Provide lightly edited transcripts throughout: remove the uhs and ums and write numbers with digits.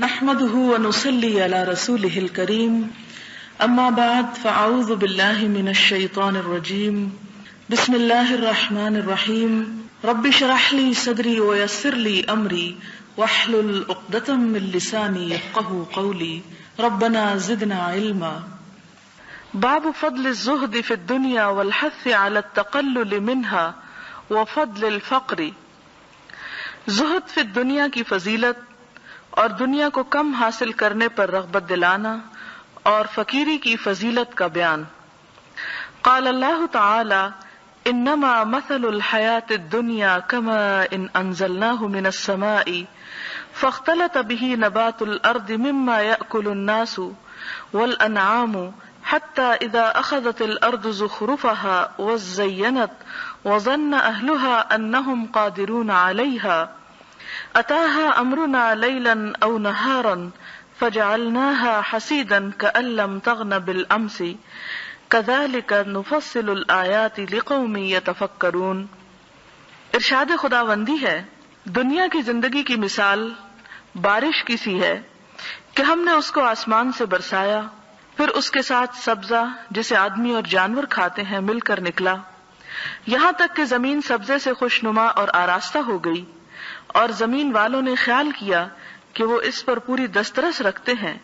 نحمده ونصلي على رسوله الكريم اما بعد فاعوذ بالله من الشيطان الرجيم بسم الله الرحمن الرحيم رب اشرح لي صدري ويسر لي امري واحلل عقدة من لساني يفقهوا قولي ربنا زدنا علما. باب فضل الزهد في الدنيا والحث على التقلل منها وفضل الفقر. زہد فی الدنیا کی فضیلت اور دنیا کو کم حاصل کرنے پر رغبت دلانا اور فقیری کی فضیلت کا بیان. قال اللہ تعالی انما مثل الحیاة الدنیا كماء انزلناه من السماء فاختلط به نبات الارض مما يأكل الناس والانعام حتى اذا اخذت الارض زخرفها وزينت وظن اهلها انهم قادرون عليها اتاها امرنا لیلا او نہارا فجعلناها حصیدا کأن لم تغن بالامس کذالک نفصل الآیات لقوم یتفکرون. ارشاد خداوندی ہے، دنیا کی زندگی کی مثال بارش کی سی ہے کہ ہم نے اس کو آسمان سے برسایا، پھر اس کے ساتھ سبزہ جسے آدمی اور جانور کھاتے ہیں مل کر نکلا، یہاں تک کہ زمین سبزے سے خوشنما اور آراستہ ہو گئی، اور زمین والوں نے خیال کیا کہ وہ اس پر پوری دسترس رکھتے ہیں.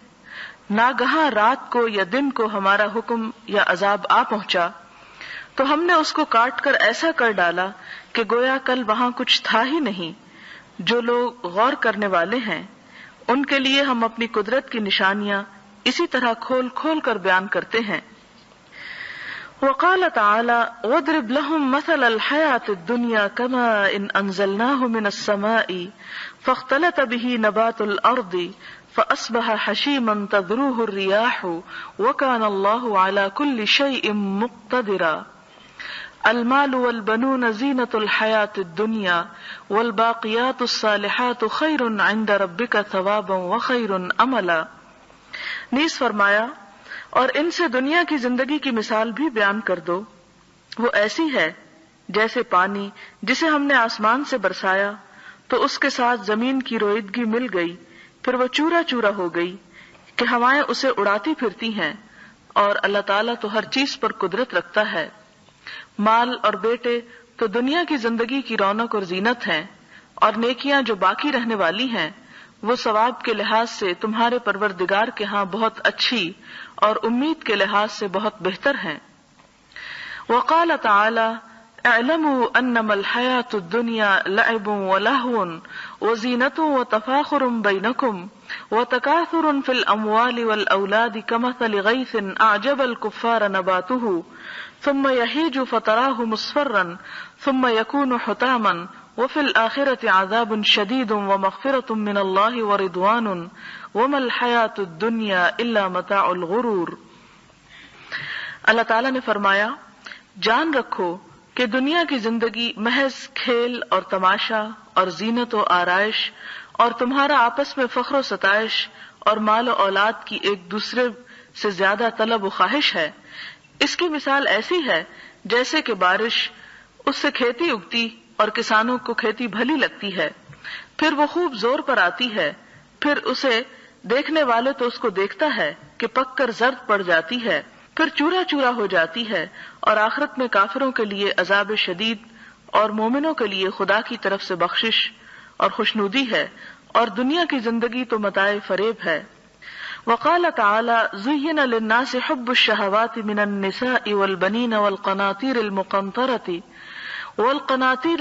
ناگہاں رات کو یا دن کو ہمارا حکم یا عذاب آ پہنچا تو ہم نے اس کو کاٹ کر ایسا کر ڈالا کہ گویا کل وہاں کچھ تھا ہی نہیں. جو لوگ غور کرنے والے ہیں ان کے لیے ہم اپنی قدرت کی نشانیاں اسی طرح کھول کھول کر بیان کرتے ہیں. وقال تعالی واضرب لهم مثل الحیاة الدنیا كماء انزلناه من السماء فاختلط به نبات الارض فاصبح حشیما تذروه الرياح وكان الله على كل شيء مقتدرا. المال والبنون زینة الحیاة الدنیا والباقیات الصالحات خیر عند ربك ثوابا وخیر املا. نیز فرمایا اور ان سے دنیا کی زندگی کی مثال بھی بیان کر دو، وہ ایسی ہے جیسے پانی جسے ہم نے آسمان سے برسایا تو اس کے ساتھ زمین کی روئیدگی مل گئی، پھر وہ چورا چورا ہو گئی کہ ہوائیں اسے اڑاتی پھرتی ہیں، اور اللہ تعالیٰ تو ہر چیز پر قدرت رکھتا ہے. مال اور بیٹے تو دنیا کی زندگی کی رونق اور زینت ہیں، اور نیکیاں جو باقی رہنے والی ہیں وہ ثواب کے لحاظ سے تمہارے پروردگار کے ہاں بہت اچھی اور امید کے لحاظ سے بہت بہتر ہیں. وقال تعالی اعلموا انما الحیاة الدنیا لعب ولہو وزینۃ وتفاخر بینکم وتکاثر فی الاموال والاولاد کمثل غیث اعجب الکفار نباتہ ثم یہیج فتراہ مصفرا ثم یکون حطاما وفی الآخرة عذاب شدید ومغفرة من اللہ ورضوان وما الحیاة الدنیا الا متاع الغرور. اللہ تعالیٰ نے فرمایا جان رکھو کہ دنیا کی زندگی محض کھیل اور تماشا اور زینت و آرائش اور تمہارا آپس میں فخر و ستائش اور مال و اولاد کی ایک دوسرے سے زیادہ طلب و خواہش ہے. اس کی مثال ایسی ہے جیسے کہ بارش، اس سے کھیتی اگتی اور کسانوں کو کھیتی بھلی لگتی ہے، پھر وہ خوب زور پر آتی ہے، پھر اسے دیکھنے والے تو اس کو دیکھتا ہے کہ پک کر زرد پڑ جاتی ہے، پھر چورا چورا ہو جاتی ہے، اور آخرت میں کافروں کے لیے عذاب شدید اور مومنوں کے لیے خدا کی طرف سے بخشش اور خوشنودی ہے، اور دنیا کی زندگی تو متاع فریب ہے. وقال تعالی زین للناس حب الشہوات من النساء والبنین والقناطیر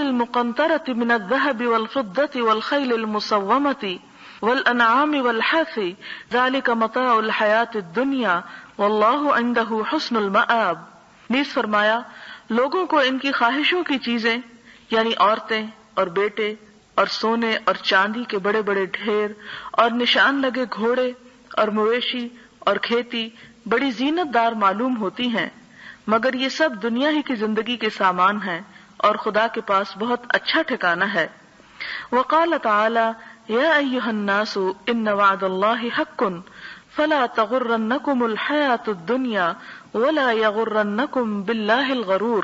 المقنطرة من الذهب والفضة والخيل المصومة والانعام والحرث ذلك متاع الحیاة الدنیا واللہ عنده حسن المآب. نیز فرمایا لوگوں کو ان کی خواہشوں کی چیزیں یعنی عورتیں اور بیٹے اور سونے اور چاندی کے بڑے بڑے ڈھیر اور نشان لگے گھوڑے اور مویشی اور کھیتی بڑی زینت دار معلوم ہوتی ہیں، مگر یہ سب دنیا ہی کی زندگی کے سامان ہیں اور خدا کے پاس بہت اچھا ٹھکانہ ہے. وقال تعالی یا ایھا الناس ان وعد اللہ حق فلا تغرنکم الحیاة الدنیا ولا یغرنکم باللہ الغرور.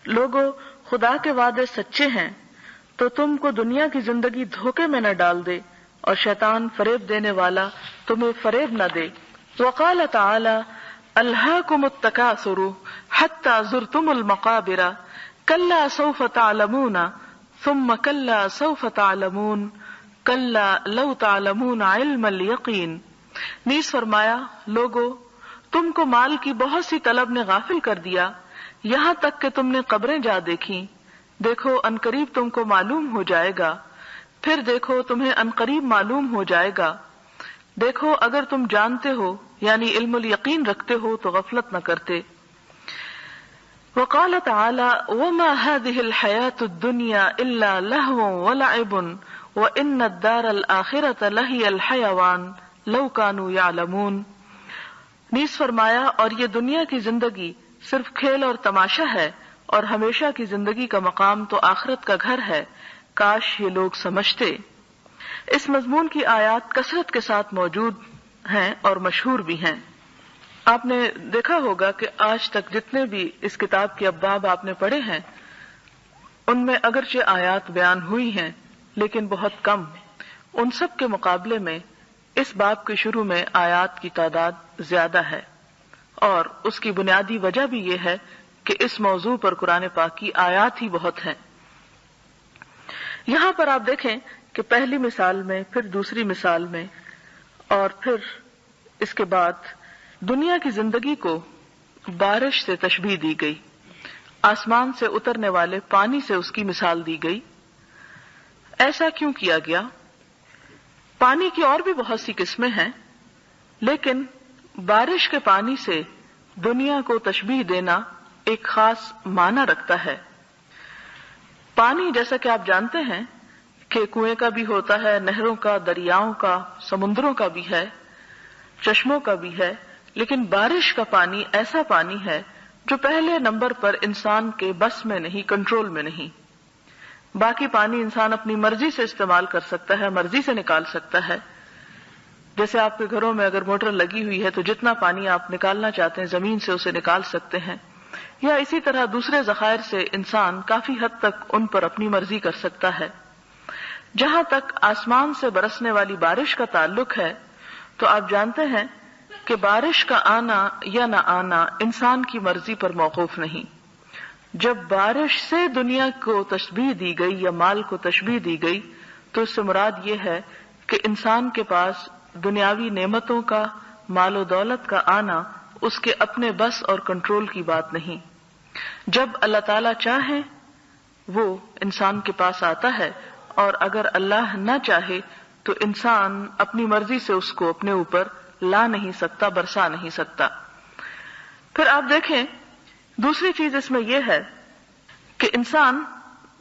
لوگو خدا کے وعدے سچے ہیں تو تم کو دنیا کی زندگی دھوکے میں نہ ڈال دے اور شیطان فریب دینے والا تمہیں فریب نہ دے۔ وقال تعالی الہاکم التکاثر حتی زرتم المقابر کلا سوف تعلمون ثم کلا سوف تعلمون کلا لو تعلمون علم الیقین۔ نیز فرمایا لوگو تم کو مال کی بہت سی طلب نے غافل کر دیا یہاں تک کہ تم نے قبریں جا دیکھیں، دیکھو عنقریب تم کو معلوم ہو جائے گا، پھر دیکھو تمہیں عنقریب معلوم ہو جائے گا، دیکھو اگر تم جانتے ہو یعنی علم الیقین رکھتے ہو تو غفلت نہ کرتے۔ وقال تعالی وما هذه الحیاة الدنیا الا لہو ولعب وان الدار الآخرة لہی الحیوان لو کانوا یعلمون۔ نیز فرمایا اور یہ دنیا کی زندگی صرف کھیل اور تماشا ہے اور ہمیشہ کی زندگی کا مقام تو آخرت کا گھر ہے، کاش یہ لوگ سمجھتے۔ اس مضمون کی آیات کثرت کے ساتھ موجود ہیں اور مشہور بھی ہیں۔ آپ نے دیکھا ہوگا کہ آج تک جتنے بھی اس کتاب کے ابواب آپ نے پڑھے ہیں ان میں اگرچہ آیات بیان ہوئی ہیں لیکن بہت کم، ان سب کے مقابلے میں اس باب کے شروع میں آیات کی تعداد زیادہ ہے، اور اس کی بنیادی وجہ بھی یہ ہے کہ اس موضوع پر قرآن پاک کی آیات ہی بہت ہیں۔ یہاں پر آپ دیکھیں کہ پہلی مثال میں، پھر دوسری مثال میں، اور پھر اس کے بعد دنیا کی زندگی کو بارش سے تشبیہ دی گئی، آسمان سے اترنے والے پانی سے اس کی مثال دی گئی۔ ایسا کیوں کیا گیا؟ پانی کی اور بھی بہت سی قسمیں ہیں، لیکن بارش کے پانی سے دنیا کو تشبیہ دینا ایک خاص معنی رکھتا ہے۔ پانی جیسا کہ آپ جانتے ہیں کہ کنویں کا بھی ہوتا ہے، نہروں کا، دریاؤں کا، سمندروں کا بھی ہے، چشموں کا بھی ہے، لیکن بارش کا پانی ایسا پانی ہے جو پہلے نمبر پر انسان کے بس میں نہیں، کنٹرول میں نہیں۔ باقی پانی انسان اپنی مرضی سے استعمال کر سکتا ہے، مرضی سے نکال سکتا ہے۔ جیسے آپ کے گھروں میں اگر موٹر لگی ہوئی ہے تو جتنا پانی آپ نکالنا چاہتے ہیں زمین سے اسے نکال سکتے ہیں، یا اسی طرح دوسرے ذخائر سے انسان کافی حد تک ان پر اپنی مرضی کر سکتا ہے۔ جہاں تک آسمان سے برسنے والی بارش کا تعلق ہے تو آپ جانتے ہیں کہ بارش کا آنا یا نہ آنا انسان کی مرضی پر موقوف نہیں۔ جب بارش سے دنیا کو تشبیہ دی گئی یا مال کو تشبیہ دی گئی تو اس سے مراد یہ ہے کہ انسان کے پاس دنیاوی نعمتوں کا، مال و دولت کا آنا اس کے اپنے بس اور کنٹرول کی بات نہیں۔ جب اللہ تعالیٰ چاہے وہ انسان کے پاس آتا ہے، اور اگر اللہ نہ چاہے تو انسان اپنی مرضی سے اس کو اپنے اوپر لا نہیں سکتا، برسا نہیں سکتا۔ پھر آپ دیکھیں دوسری چیز اس میں یہ ہے کہ انسان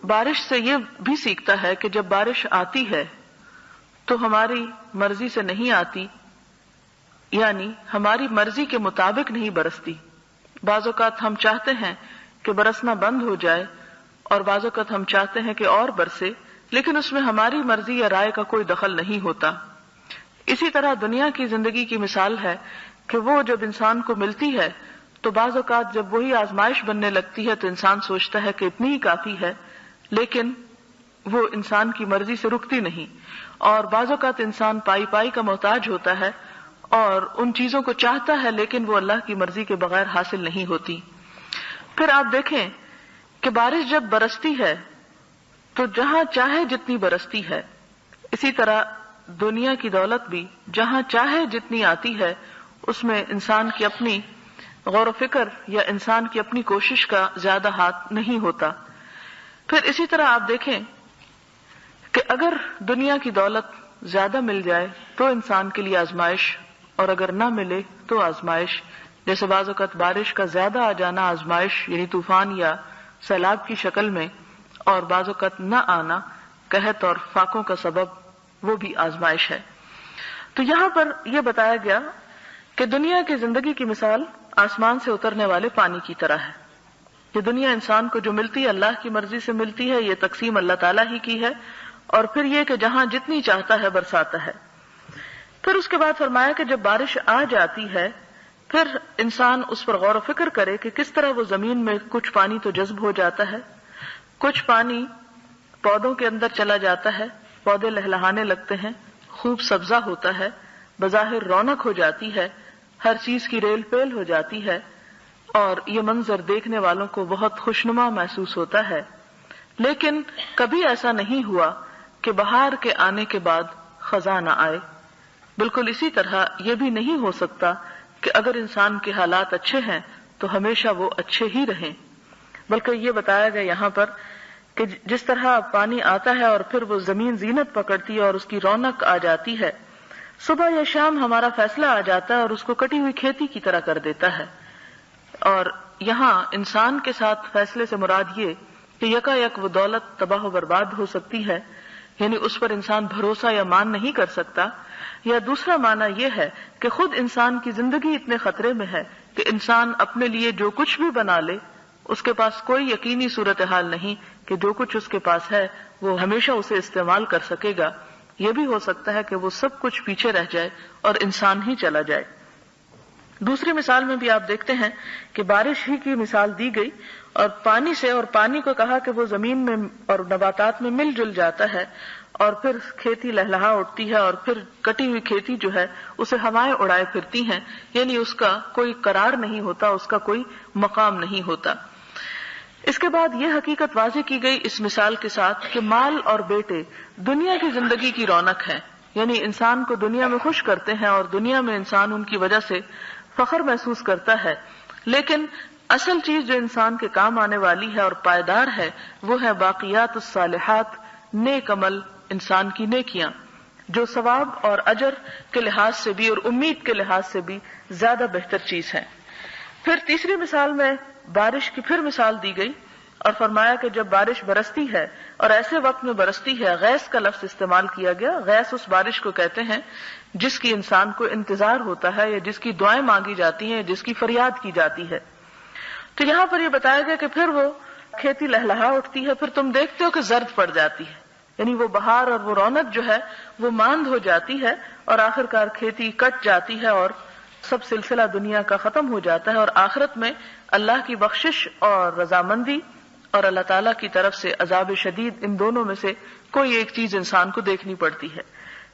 بارش سے یہ بھی سیکھتا ہے کہ جب بارش آتی ہے تو ہماری مرضی سے نہیں آتی، یعنی ہماری مرضی کے مطابق نہیں برستی۔ بعض اوقات ہم چاہتے ہیں کہ برسنا بند ہو جائے اور بعض اوقات ہم چاہتے ہیں کہ اور برسے، لیکن اس میں ہماری مرضی یا رائے کا کوئی دخل نہیں ہوتا۔ اسی طرح دنیا کی زندگی کی مثال ہے کہ وہ جب انسان کو ملتی ہے تو بعض اوقات جب وہی آزمائش بننے لگتی ہے تو انسان سوچتا ہے کہ اتنی ہی کافی ہے، لیکن وہ انسان کی مرضی سے رکتی نہیں، اور بعض اوقات انسان پائی پائی کا محتاج ہوتا ہے اور ان چیزوں کو چاہتا ہے لیکن وہ اللہ کی مرضی کے بغیر حاصل نہیں ہوتی۔ پھر آپ دیکھیں کہ بارش جب برستی ہے تو جہاں چاہے جتنی برستی ہے، اسی طرح دنیا کی دولت بھی جہاں چاہے جتنی آتی ہے، اس میں انسان کی اپنی غور و فکر یا انسان کی اپنی کوشش کا زیادہ ہاتھ نہیں ہوتا۔ پھر اسی طرح آپ دیکھیں کہ اگر دنیا کی دولت زیادہ مل جائے تو انسان کے لیے آزمائش، اور اگر نہ ملے تو آزمائش۔ جیسے بعض اوقات بارش کا زیادہ آ جانا آزمائش یعنی طوفان یا سیلاب کی شکل میں، اور بعض اوقات نہ آنا قحط اور فاقوں کا سبب، وہ بھی آزمائش ہے۔ تو یہاں پر یہ بتایا گیا کہ دنیا کی زندگی کی مثال آسمان سے اترنے والے پانی کی طرح ہے۔ یہ دنیا انسان کو جو ملتی ہے اللہ کی مرضی سے ملتی ہے، یہ تقسیم اللہ تعالیٰ ہی کی ہے، اور پھر یہ کہ جہاں جتنی چاہتا ہے برساتا ہے۔ پھر اس کے بعد فرمایا کہ جب بارش آ جاتی ہے پھر انسان اس پر غور و فکر کرے کہ کس طرح وہ زمین میں کچھ پانی تو جذب ہو جاتا ہے، کچھ پانی پودوں کے اندر چلا جاتا ہے، پودے لہلہانے لگتے ہیں، خوب سبزہ ہوتا ہے، بظاہر رونق ہو جاتی ہے، ہر چیز کی ریل پیل ہو جاتی ہے، اور یہ منظر دیکھنے والوں کو بہت خوشنما محسوس ہوتا ہے. لیکن کبھی ایسا نہیں ہوا کہ بہار کے آنے کے بعد خزاں نہ آئے. بالکل اسی طرح یہ بھی نہیں ہو سکتا کہ اگر انسان کے حالات اچھے ہیں تو ہمیشہ وہ اچھے ہی رہیں. بلکہ یہ بتایا گیا یہاں پر کہ جس طرح پانی آتا ہے اور پھر وہ زمین زینت پکڑتی ہے اور اس کی رونق آ جاتی ہے، صبح یا شام ہمارا فیصلہ آ جاتا ہے اور اس کو کٹی ہوئی کھیتی کی طرح کر دیتا ہے. اور یہاں انسان کے ساتھ فیصلے سے مراد یہ کہ یکا یک وہ دولت تباہ و برباد ہو سکتی ہے، یعنی اس پر انسان بھروسہ یا مان نہیں کر سکتا. یا دوسرا معنی یہ ہے کہ خود انسان کی زندگی اتنے خطرے میں ہے کہ انسان اپنے لیے جو کچھ بھی بنا لے اس کے پاس کوئی یقینی صورتحال نہیں کہ جو کچھ اس کے پاس ہے وہ ہمیشہ اسے استعمال کر سکے گا. یہ بھی ہو سکتا ہے کہ وہ سب کچھ پیچھے رہ جائے اور انسان ہی چلا جائے. دوسری مثال میں بھی آپ دیکھتے ہیں کہ بارش ہی کی مثال دی گئی اور پانی سے، اور پانی کو کہا کہ وہ زمین میں اور نباتات میں مل جل جاتا ہے اور پھر کھیتی لہلہا اٹھتی ہے اور پھر کٹی ہوئی کھیتی جو ہے اسے ہوائیں اڑائے پھرتی ہیں، یعنی اس کا کوئی قرار نہیں ہوتا، اس کا کوئی مقام نہیں ہوتا. اس کے بعد یہ حقیقت واضح کی گئی اس مثال کے ساتھ کہ مال اور بیٹے دنیا کی زندگی کی رونق ہے، یعنی انسان کو دنیا میں خوش کرتے ہیں اور دنیا میں انسان ان کی وجہ سے فخر محسوس کرتا ہے. لیکن اصل چیز جو انسان کے کام آنے والی ہے اور پائیدار ہے وہ ہے باقیات الصالحات، نیک عمل، انسان کی نیکیاں، جو ثواب اور اجر کے لحاظ سے بھی اور امید کے لحاظ سے بھی زیادہ بہتر چیز ہے. پھر تیسری مثال میں بارش کی پھر مثال دی گئی اور فرمایا کہ جب بارش برستی ہے اور ایسے وقت میں برستی ہے، غیث کا لفظ استعمال کیا گیا. غیث اس بارش کو کہتے ہیں جس کی انسان کو انتظار ہوتا ہے یا جس کی دعائیں مانگی جاتی ہیں، جس کی فریاد کی جاتی ہے. تو یہاں پر یہ بتایا گیا کہ پھر وہ کھیتی لہلہا اٹھتی ہے، پھر تم دیکھتے ہو کہ زرد پڑ جاتی ہے، یعنی وہ بہار اور وہ رونق جو ہے وہ ماند ہو جاتی ہے اور آخرکار کھیتی کٹ جاتی ہے اور سب سلسلہ دنیا کا ختم ہو جاتا ہے اور آخرت میں اللہ کی بخشش اور رضامندی اور اللہ تعالیٰ کی طرف سے عذاب شدید، ان دونوں میں سے کوئی ایک چیز انسان کو دیکھنی پڑتی ہے.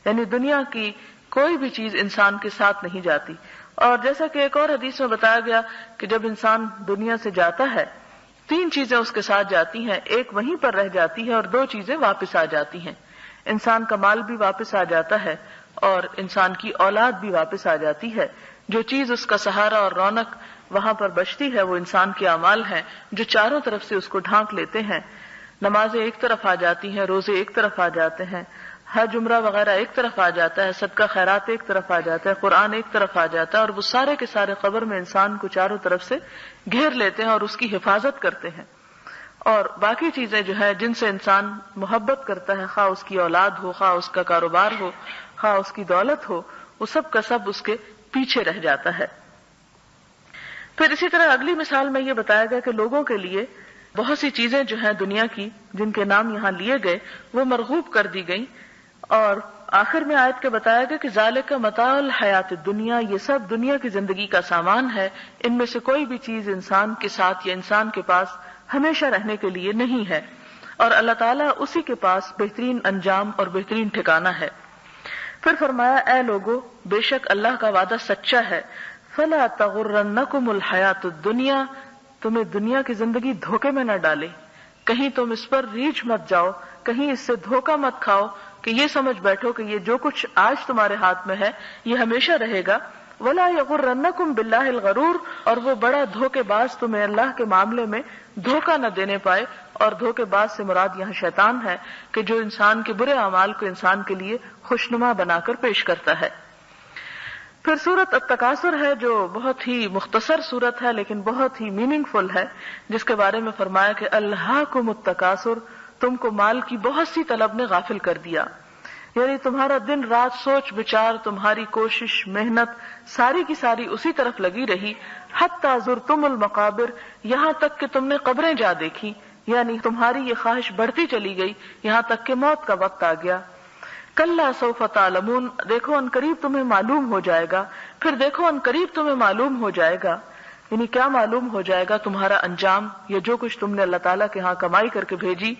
یعنی دنیا کی کوئی بھی چیز انسان کے ساتھ نہیں جاتی. اور جیسا کہ ایک اور حدیث میں بتایا گیا کہ جب انسان دنیا سے جاتا ہے 3 چیزیں اس کے ساتھ جاتی ہیں، ایک وہیں پر رہ جاتی ہے اور 2 چیزیں واپس آ جاتی ہیں. انسان کا مال بھی واپس آ جاتا ہے اور انسان کی اولاد بھی واپس آ جاتی ہے. جو چیز اس کا سہارا اور رونق وہاں پر بچتی ہے وہ انسان کے اعمال ہیں جو چاروں طرف سے اس کو ڈھانک لیتے ہیں. نمازیں ایک طرف آ جاتی ہیں، روزے ایک طرف آ جاتے ہیں، حج عمرہ وغیرہ ایک طرف آ جاتا ہے، صدقہ خیرات ایک طرف آ جاتا ہے، قرآن ایک طرف آ جاتا ہے، اور وہ سارے کے سارے قبر میں انسان کو چاروں طرف سے گھیر لیتے ہیں اور اس کی حفاظت کرتے ہیں. اور باقی چیزیں جو ہے جن سے انسان محبت کرتا ہے، خواہ اس کی اولاد ہو، خواہ اس کا کاروبار ہو، خواہ اس کی دولت ہو، وہ سب کا سب اس کے پیچھے رہ جاتا ہے. پھر اسی طرح اگلی مثال میں یہ بتایا گیا کہ لوگوں کے لیے بہت سی چیزیں جو ہیں دنیا کی جن کے نام یہاں لیے گئے وہ مرغوب کر دی گئیں، اور آخر میں آیت کے بتایا گیا کہ ذالک متاع الحیات الدنیا، یہ سب دنیا کی زندگی کا سامان ہے، ان میں سے کوئی بھی چیز انسان کے ساتھ یا انسان کے پاس ہمیشہ رہنے کے لیے نہیں ہے، اور اللہ تعالیٰ اسی کے پاس بہترین انجام اور بہترین ٹھکانہ ہے. پھر فرمایا اے لوگو، بے شک اللہ کا وعدہ سچا ہے، فلا تغرنکم الحیات الدنیا، تمہیں دنیا کی زندگی دھوکے میں نہ ڈالے، کہیں تم اس پر ریچھ مت جاؤ، کہیں اس سے دھوکہ مت کھاؤ کہ یہ سمجھ بیٹھو کہ یہ جو کچھ آج تمہارے ہاتھ میں ہے یہ ہمیشہ رہے گا. ولا یغرنکم باللہ الغرور، اور وہ بڑا دھوکے باز تمہیں اللہ کے معاملے میں دھوکہ نہ دینے پائے. اور دھوکے باز سے مراد یہاں شیطان ہے کہ جو انسان کے برے اعمال کو انسان کے لیے خوشنما بنا کر پیش کرتا ہے. پھر سورت التکاثر ہے جو بہت ہی مختصر سورت ہے لیکن بہت ہی میننگ فل ہے، جس کے بارے میں فرمایا کہ الہاکم التکاثر، تم کو مال کی بہت سی طلب نے غافل کر دیا، یعنی تمہارا دن رات سوچ بچار، تمہاری کوشش محنت ساری کی ساری اسی طرف لگی رہی. حتی زرتم المقابر، یہاں تک کہ تم نے قبریں جا دیکھی، یعنی تمہاری یہ خواہش بڑھتی چلی گئی یہاں تک کہ موت کا وقت آ گیا. کلا سوف تعلمون، دیکھو ان قریب تمہیں معلوم ہو جائے گا. پھر دیکھو ان قریب تمہیں معلوم ہو جائے گا، یعنی کیا معلوم ہو جائے گا؟ تمہارا انجام یا جو کچھ تم نے اللہ تعالیٰ کے ہاں کمائی کر کے بھیجی.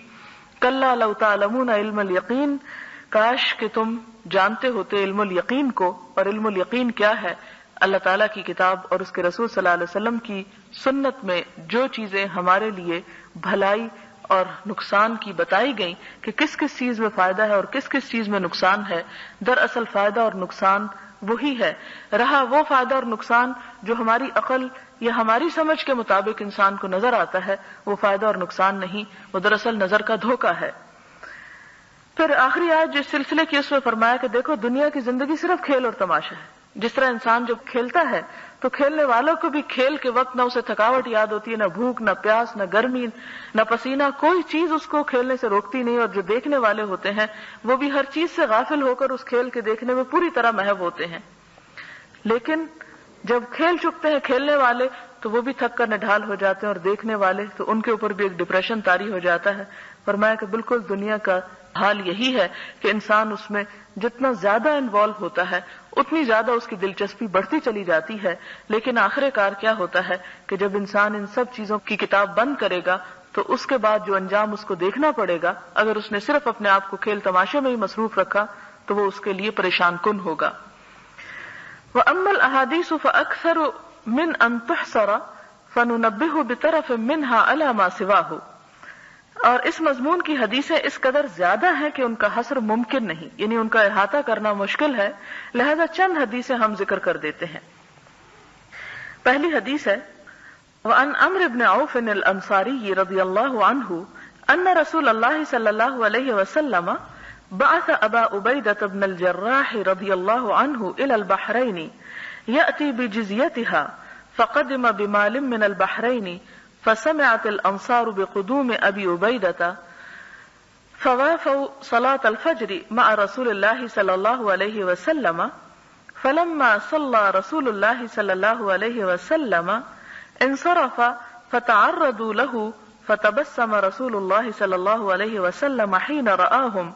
کلا لو تعلمون علم الیقین، کاش کہ تم جانتے ہوتے علم الیقین کو، اور علم الیقین کیا ہے؟ اللہ تعالیٰ کی کتاب اور اس کے رسول صلی اللہ علیہ وسلم کی سنت میں جو چیزیں ہمارے لیے بھلائی اور نقصان کی بتائی گئیں کہ کس کس چیز میں فائدہ ہے اور کس کس چیز میں نقصان ہے، دراصل فائدہ اور نقصان وہی ہے۔ رہا وہ فائدہ اور نقصان جو ہماری عقل یا ہماری سمجھ کے مطابق انسان کو نظر آتا ہے، وہ فائدہ اور نقصان نہیں، وہ دراصل نظر کا دھوکہ ہے۔ پھر آخری آیت جو سلسلے کی، اس میں فرمایا کہ دیکھو دنیا کی زندگی صرف کھیل اور تماشا ہے۔ جس طرح انسان جب کھیلتا ہے تو کھیلنے والوں کو بھی کھیل کے وقت نہ اسے تھکاوٹ یاد ہوتی ہے، نہ بھوک، نہ پیاس، نہ گرمی، نہ پسینہ، کوئی چیز اس کو کھیلنے سے روکتی نہیں، اور جو دیکھنے والے ہوتے ہیں وہ بھی ہر چیز سے غافل ہو کر اس کھیل کے دیکھنے میں پوری طرح محو ہوتے ہیں۔ لیکن جب کھیل چکتے ہیں کھیلنے والے تو وہ بھی تھک کر نڈھال ہو جاتے ہیں، اور دیکھنے والے تو ان کے اوپر بھی ایک ڈپریشن طاری ہو جاتا ہے۔ فرمایا کہ بالکل دنیا کا حال یہی ہے کہ انسان اس میں جتنا زیادہ انوالو ہوتا ہے اتنی زیادہ اس کی دلچسپی بڑھتی چلی جاتی ہے، لیکن آخر کار کیا ہوتا ہے کہ جب انسان ان سب چیزوں کی کتاب بند کرے گا تو اس کے بعد جو انجام اس کو دیکھنا پڑے گا، اگر اس نے صرف اپنے آپ کو کھیل تماشے میں ہی مصروف رکھا تو وہ اس کے لیے پریشان کن ہوگا۔ وَأَمَّا الْأَحَادِيثُ فَأَكْثَرُ مِنْ أَنْ تُحْصَرَ فَنُنَبِّهُ بِطَرَفٍ مِنْهَا عَلَى مَا سِوَاهُ، اور اس مضمون کی حدیثیں اس قدر زیادہ ہیں کہ ان کا حصر ممکن نہیں، یعنی ان کا احاطہ کرنا مشکل ہے، لہذا چند حدیثیں ہم ذکر کر دیتے ہیں۔ پہلی حدیث ہے وعن عمرو بن عوف الانصاری رضی اللہ عنہ ان رسول اللہ صلی اللہ علیہ وسلم بعث ابا عبیدۃ بن الجراح رضی اللہ عنہ الى البحرین یأتی بجزیتها فقدم بمال من البحرین فسمعت الانصار بقدوم ابی عبیدۃ فوافوا صلاة الفجر مع رسول الله صلی اللہ علیہ وسلم فلما صلى رسول الله صلی اللہ علیہ وسلم انصرف فتعرضوا له فتبسم رسول الله صلی اللہ علیہ وسلم حين رآهم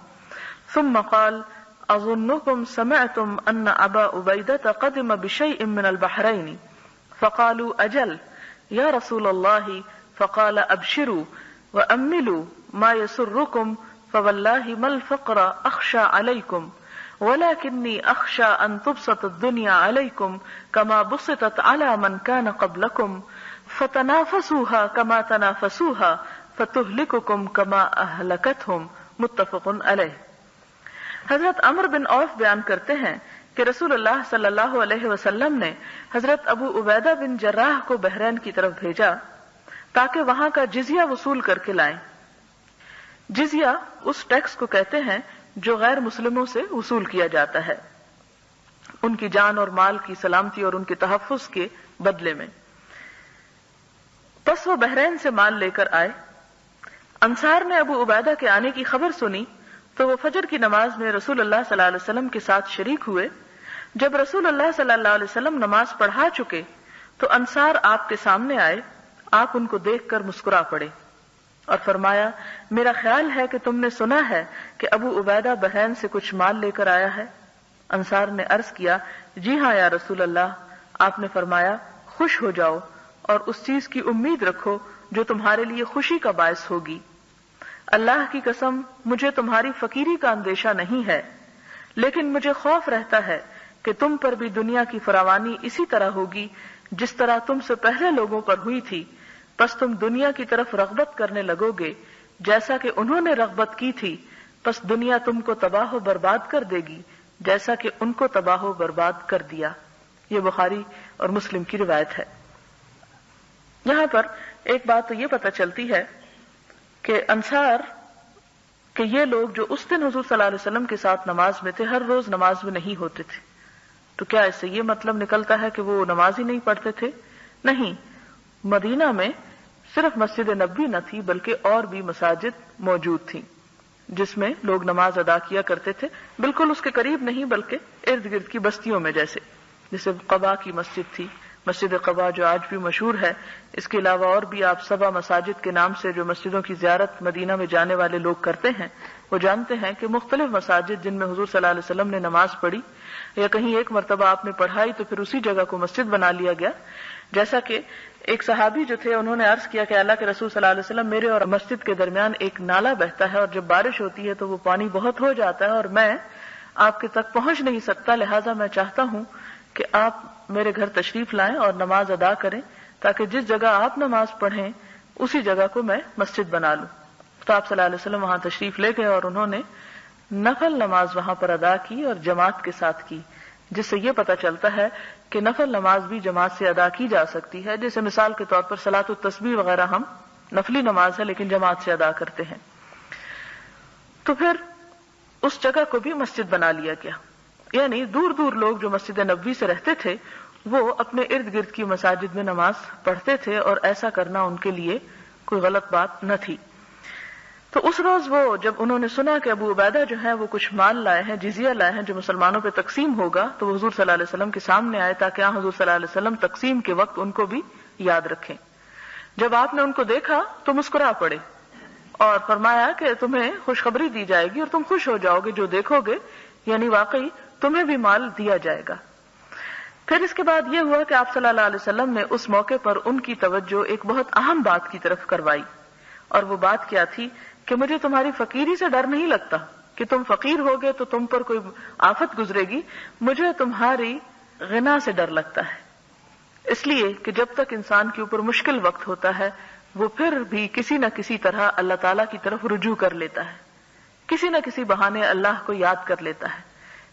ثم قال اظنكم سمعتم ان ابا عبیدۃ قدم بشيء من البحرين فقالوا اجل یا رسول اللہ فقال ابشروا واملوا ما يسركم فوالله ما الفقر اخشى عليكم ولكني اخشى ان تبسط الدنيا عليكم كما بسطت على من كان قبلكم فتنافسوها كما تنافسوها فتهلككم كما اهلكتهم متفق علیہ۔ حضرت عمرو بن عوف بیان کرتے ہیں کہ رسول اللہ صلی اللہ علیہ وسلم نے حضرت ابو عبیدہ بن جراح کو بحرین کی طرف بھیجا تاکہ وہاں کا جزیہ وصول کر کے لائیں۔ جزیہ اس ٹیکس کو کہتے ہیں جو غیر مسلموں سے وصول کیا جاتا ہے ان کی جان اور مال کی سلامتی اور ان کے تحفظ کے بدلے میں۔ پس وہ بحرین سے مال لے کر آئے۔ انصار نے ابو عبیدہ کے آنے کی خبر سنی تو وہ فجر کی نماز میں رسول اللہ صلی اللہ علیہ وسلم کے ساتھ شریک ہوئے۔ جب رسول اللہ صلی اللہ علیہ وسلم نماز پڑھا چکے تو انصار آپ کے سامنے آئے، آپ ان کو دیکھ کر مسکرا پڑے اور فرمایا میرا خیال ہے کہ تم نے سنا ہے کہ ابو عبیدہ بحرین سے کچھ مال لے کر آیا ہے۔ انصار نے عرض کیا جی ہاں یا رسول اللہ۔ آپ نے فرمایا خوش ہو جاؤ اور اس چیز کی امید رکھو جو تمہارے لیے خوشی کا باعث ہوگی۔ اللہ کی قسم مجھے تمہاری فقیری کا اندیشہ نہیں ہے، لیکن مجھے خوف رہتا ہے کہ تم پر بھی دنیا کی فراوانی اسی طرح ہوگی جس طرح تم سے پہلے لوگوں پر ہوئی تھی، پس تم دنیا کی طرف رغبت کرنے لگو گے جیسا کہ انہوں نے رغبت کی تھی، پس دنیا تم کو تباہ و برباد کر دے گی جیسا کہ ان کو تباہ و برباد کر دیا۔ یہ بخاری اور مسلم کی روایت ہے۔ یہاں پر ایک بات تو یہ پتہ چلتی ہے کہ انصار کہ یہ لوگ جو اس دن حضور صلی اللہ علیہ وسلم کے ساتھ نماز میں تھے ہر روز نماز میں نہیں ہوتے تھے، تو کیا اس سے یہ مطلب نکلتا ہے کہ وہ نماز ہی نہیں پڑھتے تھے؟ نہیں، مدینہ میں صرف مسجد نبوی نہ تھی بلکہ اور بھی مساجد موجود تھیں جس میں لوگ نماز ادا کیا کرتے تھے، بالکل اس کے قریب نہیں بلکہ ارد گرد کی بستیوں میں، جیسے قباء کی مسجد تھی، مسجد قباء جو آج بھی مشہور ہے۔ اس کے علاوہ اور بھی آپ 7 مساجد کے نام سے جو مسجدوں کی زیارت مدینہ میں جانے والے لوگ کرتے ہیں وہ جانتے ہیں کہ مختلف مساجد جن میں حضور صلی اللہ علیہ وسلم نے نماز پڑھی یا کہیں ایک مرتبہ آپ نے پڑھائی تو پھر اسی جگہ کو مسجد بنا لیا گیا، جیسا کہ ایک صحابی جو تھے انہوں نے عرض کیا کہ اللہ کے رسول صلی اللہ علیہ وسلم میرے اور مسجد کے درمیان ایک نالا بہتا ہے اور جب بارش ہوتی ہے تو وہ پانی بہت ہو جاتا ہے اور میں آپ کے تک پہنچ نہیں سکتا، لہٰذا میں چاہتا ہوں کہ آپ میرے گھر تشریف لائیں اور نماز ادا کریں تاکہ جس جگہ آپ نماز پڑھیں اسی جگہ کو میں مسجد بنا لوں۔ تو آپ صلی اللہ علیہ وسلم وہاں تشریف لے گئے اور انہوں نے نفل نماز وہاں پر ادا کی اور جماعت کے ساتھ کی، جس سے یہ پتہ چلتا ہے کہ نفل نماز بھی جماعت سے ادا کی جا سکتی ہے، جیسے مثال کے طور پر صلاۃ التسبیح وغیرہ ہم نفلی نماز ہے لیکن جماعت سے ادا کرتے ہیں۔ تو پھر اس جگہ کو بھی مسجد بنا لیا گیا، یعنی دور دور لوگ جو مسجد نبوی سے رہتے تھے وہ اپنے ارد گرد کی مساجد میں نماز پڑھتے تھے اور ایسا کرنا ان کے لیے کوئی غلط بات نہ تھی۔ تو اس روز وہ جب انہوں نے سنا کہ ابو عبیدہ جو ہیں وہ کچھ مال لائے ہیں، جزیہ لائے ہیں جو مسلمانوں پہ تقسیم ہوگا، تو وہ حضور صلی اللہ علیہ وسلم کے سامنے آئے تاکہ حضور صلی اللہ علیہ وسلم تقسیم کے وقت ان کو بھی یاد رکھیں۔ جب آپ نے ان کو دیکھا تو مسکرا پڑے اور فرمایا کہ تمہیں خوشخبری دی جائے گی اور تم خوش ہو جاؤ گے جو دیکھو گے، یعنی واقعی تمہیں بھی مال دیا جائے گا۔ پھر اس کے بعد یہ ہوا کہ آپ صلی اللہ علیہ وسلم نے اس موقع پر ان کی توجہ ایک بہت اہم بات کی طرف کروائی، اور وہ بات کیا تھی کہ مجھے تمہاری فقیری سے ڈر نہیں لگتا کہ تم فقیر ہوگے تو تم پر کوئی آفت گزرے گی، مجھے تمہاری غنا سے ڈر لگتا ہے، اس لیے کہ جب تک انسان کے اوپر مشکل وقت ہوتا ہے وہ پھر بھی کسی نہ کسی طرح اللہ تعالیٰ کی طرف رجوع کر لیتا ہے، کسی نہ کسی بہانے اللہ کو یاد کر لیتا ہے،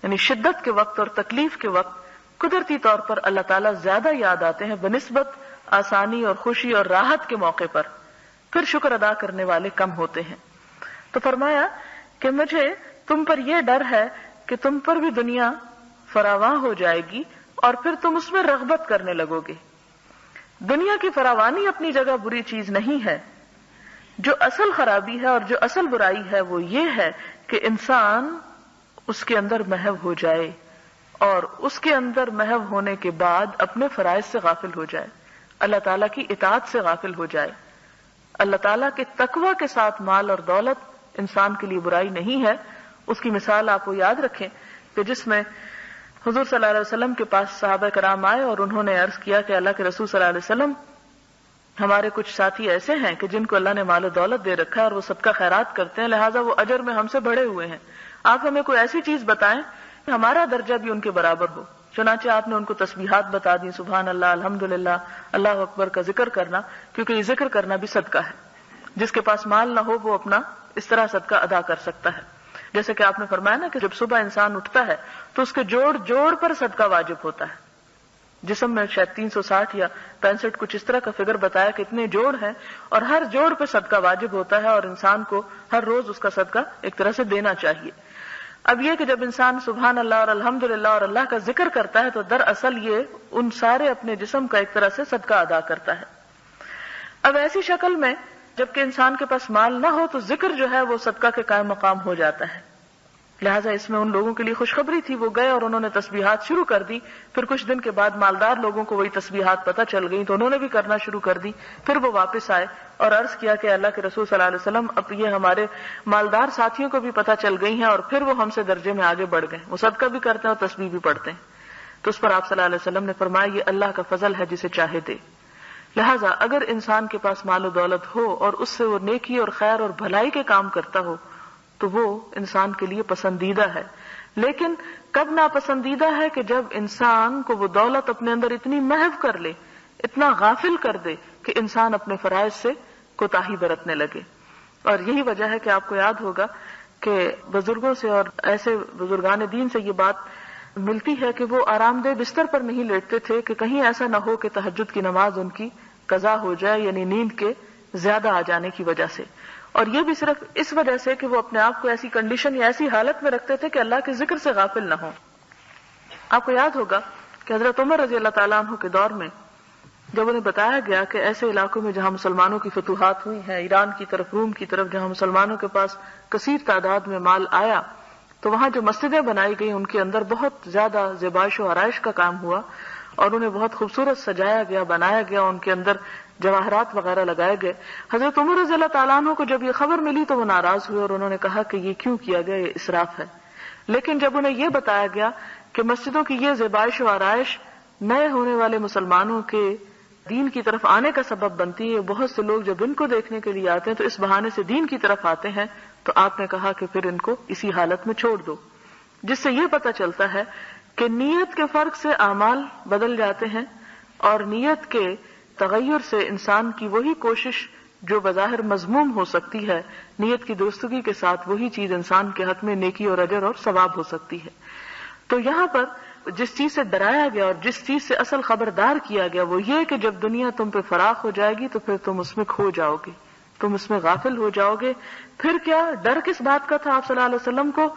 یعنی شدت کے وقت اور تکلیف کے وقت قدرتی طور پر اللہ تعالیٰ زیادہ یاد آتے ہیں بنسبت آسانی اور خوشی اور راحت کے موقع پر، پھر شکر ادا کرنے والے کم ہوتے ہیں۔ تو فرمایا کہ مجھے تم پر یہ ڈر ہے کہ تم پر بھی دنیا فراواں ہو جائے گی اور پھر تم اس میں رغبت کرنے لگو گے۔ دنیا کی فراوانی اپنی جگہ بری چیز نہیں ہے، جو اصل خرابی ہے اور جو اصل برائی ہے وہ یہ ہے کہ انسان اس کے اندر محو ہو جائے اور اس کے اندر محو ہونے کے بعد اپنے فرائض سے غافل ہو جائے، اللہ تعالیٰ کی اطاعت سے غافل ہو جائے۔ اللہ تعالیٰ کے تقوی کے ساتھ مال اور دولت انسان کے لیے برائی نہیں ہے۔ اس کی مثال آپ کو یاد رکھیں کہ جس میں حضور صلی اللہ علیہ وسلم کے پاس صحابہ کرام آئے اور انہوں نے عرض کیا کہ اللہ کے رسول صلی اللہ علیہ وسلم ہمارے کچھ ساتھی ایسے ہیں کہ جن کو اللہ نے مال و دولت دے رکھا ہے اور وہ صدقہ خیرات کرتے ہیں، لہٰذا وہ اجر میں ہم سے بڑھے ہوئے ہیں، آپ ہمیں کوئی ایسی چیز بتائیں کہ ہمارا درجہ بھی ان کے برابر ہو۔ چنانچہ آپ نے ان کو تسبیحات بتا دی، سبحان اللہ، الحمدللہ، اللہ اکبر کا ذکر کرنا، کیونکہ یہ ذکر کرنا بھی صدقہ ہے۔ جس کے پاس مال نہ ہو وہ اپنا اس طرح صدقہ ادا کر سکتا ہے، جیسے کہ آپ نے فرمایا نا کہ جب صبح انسان اٹھتا ہے تو اس کے جوڑ جوڑ پر صدقہ واجب ہوتا ہے۔ جسم میں شاید 360 یا 65 کچھ اس طرح کا فگر بتایا کہ اتنے جوڑ ہیں اور ہر جوڑ پہ صدقہ واجب ہوتا ہے اور انسان کو ہر روز اس کا صدقہ ایک طرح سے دینا چاہیے۔ اب یہ کہ جب انسان سبحان اللہ اور الحمدللہ اور اللہ کا ذکر کرتا ہے تو دراصل یہ ان سارے اپنے جسم کا ایک طرح سے صدقہ ادا کرتا ہے۔ اب ایسی شکل میں جبکہ انسان کے پاس مال نہ ہو تو ذکر جو ہے وہ صدقہ کے قائم مقام ہو جاتا ہے، لہٰذا اس میں ان لوگوں کے لیے خوشخبری تھی، وہ گئے اور انہوں نے تسبیحات شروع کر دی۔ پھر کچھ دن کے بعد مالدار لوگوں کو وہی تسبیحات پتہ چل گئی تو انہوں نے بھی کرنا شروع کر دی۔ پھر وہ واپس آئے اور عرض کیا کہ اللہ کے رسول صلی اللہ علیہ وسلم اب یہ ہمارے مالدار ساتھیوں کو بھی پتہ چل گئی ہیں اور پھر وہ ہم سے درجے میں آگے بڑھ گئے، وہ صدقہ بھی کرتے ہیں اور تسبیح بھی پڑھتے ہیں۔ تو اس پر آپ صلی اللہ علیہ وسلم نے فرمایا یہ اللہ کا فضل ہے جسے چاہے دے، لہٰذا اگر انسان کے پاس مال و دولت ہو اور اس سے وہ نیکی اور خیر اور بھلائی کے کام کرتا ہو تو وہ انسان کے لیے پسندیدہ ہے، لیکن کب ناپسندیدہ ہے کہ جب انسان کو وہ دولت اپنے اندر اتنی محو کر لے، اتنا غافل کر دے کہ انسان اپنے فرائض سے کوتاہی برتنے لگے۔ اور یہی وجہ ہے کہ آپ کو یاد ہوگا کہ بزرگوں سے اور ایسے بزرگان دین سے یہ بات ملتی ہے کہ وہ آرام دہ بستر پر نہیں لیٹتے تھے کہ کہیں ایسا نہ ہو کہ تہجد کی نماز ان کی قضا ہو جائے، یعنی نیند کے زیادہ آ جانے کی وجہ سے، اور یہ بھی صرف اس وجہ سے کہ وہ اپنے آپ کو ایسی کنڈیشن یا ایسی حالت میں رکھتے تھے کہ اللہ کے ذکر سے غافل نہ ہوں۔ آپ کو یاد ہوگا کہ حضرت عمر رضی اللہ تعالیٰ عنہ کے دور میں جب انہیں بتایا گیا کہ ایسے علاقوں میں جہاں مسلمانوں کی فتوحات ہوئی ہیں، ایران کی طرف، روم کی طرف، جہاں مسلمانوں کے پاس کثیر تعداد میں مال آیا، تو وہاں جو مسجدیں بنائی گئی ان کے اندر بہت زیادہ زیبائش و آرائش کا کام ہوا اور انہیں بہت خوبصورت سجایا گیا، بنایا گیا، ان کے اندر جواہرات وغیرہ لگائے گئے۔ حضرت عمر رضی اللہ تعالیٰ عنہ کو جب یہ خبر ملی تو وہ ناراض ہوئے اور انہوں نے کہا کہ یہ کیوں کیا گیا، یہ اسراف ہے۔ لیکن جب انہیں یہ بتایا گیا کہ مسجدوں کی یہ زیبائش و آرائش نئے ہونے والے مسلمانوں کے دین کی طرف آنے کا سبب بنتی ہے. بہت سے لوگ جب ان کو دیکھنے کے لیے آتے ہیں تو اس بہانے سے دین کی طرف آتے ہیں، تو آپ نے کہا کہ پھر ان کو اسی حالت میں چھوڑ دو، جس سے یہ پتہ چلتا ہے کہ نیت کے فرق سے اعمال بدل جاتے ہیں، اور نیت کے تغیر سے انسان کی وہی کوشش جو بظاہر مذموم ہو سکتی ہے، نیت کی درستگی کے ساتھ وہی چیز انسان کے حق میں نیکی اور اجر اور ثواب ہو سکتی ہے. تو یہاں پر جس چیز سے ڈرایا گیا اور جس چیز سے اصل خبردار کیا گیا وہ یہ کہ جب دنیا تم پہ فراخ ہو جائے گی تو پھر تم اس میں کھو جاؤ گے، تم اس میں غافل ہو جاؤ گے. پھر کیا ڈر کس بات کا تھا آپ صلی اللہ علیہ وسلم کو؟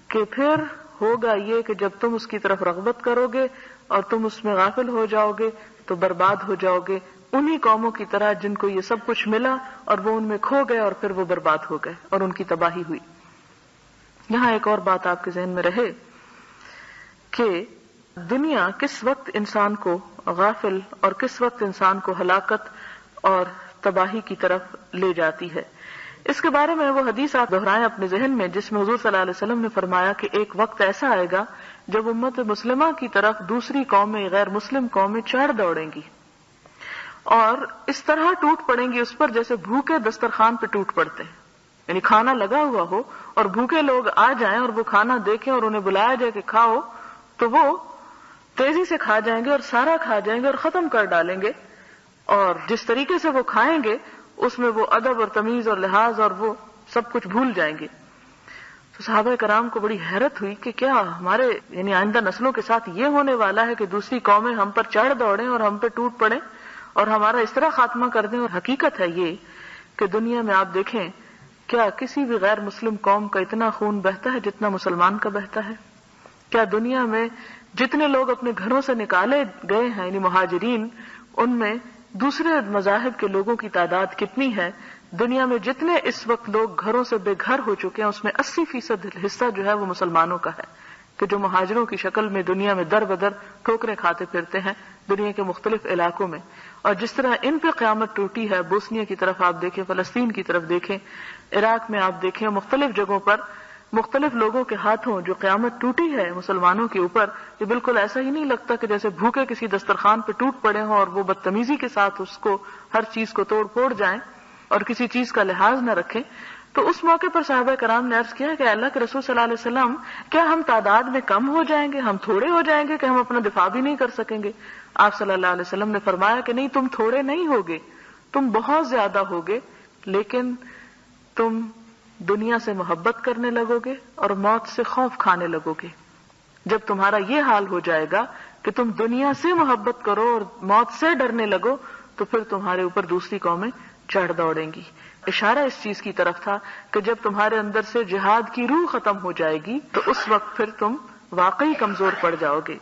کہ پھر ہوگا یہ کہ جب تم اس کی طرف رغبت کرو گے اور تم اس میں غافل ہو جاؤ گے تو برباد ہو جاؤ گے، انہی قوموں کی طرح جن کو یہ سب کچھ ملا اور وہ ان میں کھو گئے اور پھر وہ برباد ہو گئے اور ان کی تباہی ہوئی. یہاں ایک اور بات آپ کے ذہن میں رہے کہ دنیا کس وقت انسان کو غافل اور کس وقت انسان کو ہلاکت اور تباہی کی طرف لے جاتی ہے. اس کے بارے میں وہ حدیث آپ دہرائیں اپنے ذہن میں جس میں حضور صلی اللہ علیہ وسلم نے فرمایا کہ ایک وقت ایسا آئے گا جب امت مسلمہ کی طرف دوسری قومیں، غیر مسلم قومیں چڑھ دوڑیں گی اور اس طرح ٹوٹ پڑیں گی اس پر جیسے بھوکے دسترخوان پہ ٹوٹ پڑتے ہیں. یعنی کھانا لگا ہوا ہو اور بھوکے لوگ آ جائیں اور وہ کھانا دیکھیں اور انہیں بلایا جائے کہ کھاؤ، تو وہ تیزی سے کھا جائیں گے اور سارا کھا جائیں گے اور ختم کر ڈالیں گے، اور جس طریقے سے وہ کھائیں گے اس میں وہ ادب اور تمیز اور لحاظ اور وہ سب کچھ بھول جائیں گے. تو صحابہ کرام کو بڑی حیرت ہوئی کہ کیا ہمارے یعنی آئندہ نسلوں کے ساتھ یہ ہونے والا ہے کہ دوسری قومیں ہم پر چڑھ دوڑیں اور ہم پہ ٹوٹ پڑیں اور ہمارا اس طرح خاتمہ کر دیں. اور حقیقت ہے یہ کہ دنیا میں آپ دیکھیں کیا کسی بھی غیر مسلم قوم کا اتنا خون بہتا ہے جتنا مسلمان کا بہتا ہے؟ کیا دنیا میں جتنے لوگ اپنے گھروں سے نکالے گئے ہیں یعنی مہاجرین، ان میں دوسرے مذاہب کے لوگوں کی تعداد کتنی ہے؟ دنیا میں جتنے اس وقت لوگ گھروں سے بے گھر ہو چکے ہیں اس میں 80% حصہ جو ہے وہ مسلمانوں کا ہے، کہ جو مہاجروں کی شکل میں دنیا میں در بدر ٹھوکریں کھاتے پھرتے ہیں دنیا کے مختلف علاقوں میں. اور جس طرح ان پہ قیامت ٹوٹی ہے، بوسنیا کی طرف آپ دیکھیں، فلسطین کی طرف دیکھیں، عراق میں آپ دیکھیں، مختلف جگہوں پر مختلف لوگوں کے ہاتھوں جو قیامت ٹوٹی ہے مسلمانوں کے اوپر، یہ بالکل ایسا ہی نہیں لگتا کہ جیسے بھوکے کسی دسترخوان پہ ٹوٹ پڑے ہوں اور وہ بدتمیزی کے ساتھ اس کو ہر چیز کو توڑ پھوڑ جائیں اور کسی چیز کا لحاظ نہ رکھیں. تو اس موقع پر صحابہ کرام نے عرض کیا کہ اللہ کے رسول صلی اللہ علیہ وسلم، کیا ہم تعداد میں کم ہو جائیں گے، ہم تھوڑے ہو جائیں گے کہ ہم اپنا دفاع بھی نہیں کر سکیں گے؟ آپ صلی اللہ علیہ وسلم نے فرمایا کہ نہیں، تم تھوڑے نہیں ہوگے، تم بہت زیادہ ہوگے، لیکن تم دنیا سے محبت کرنے لگو گے اور موت سے خوف کھانے لگو گے. جب تمہارا یہ حال ہو جائے گا کہ تم دنیا سے محبت کرو اور موت سے ڈرنے لگو تو پھر تمہارے اوپر دوسری قومیں چڑھ دوڑیں گی. اشارہ اس چیز کی طرف تھا کہ جب تمہارے اندر سے جہاد کی روح ختم ہو جائے گی تو اس وقت پھر تم واقعی کمزور پڑ جاؤ گے.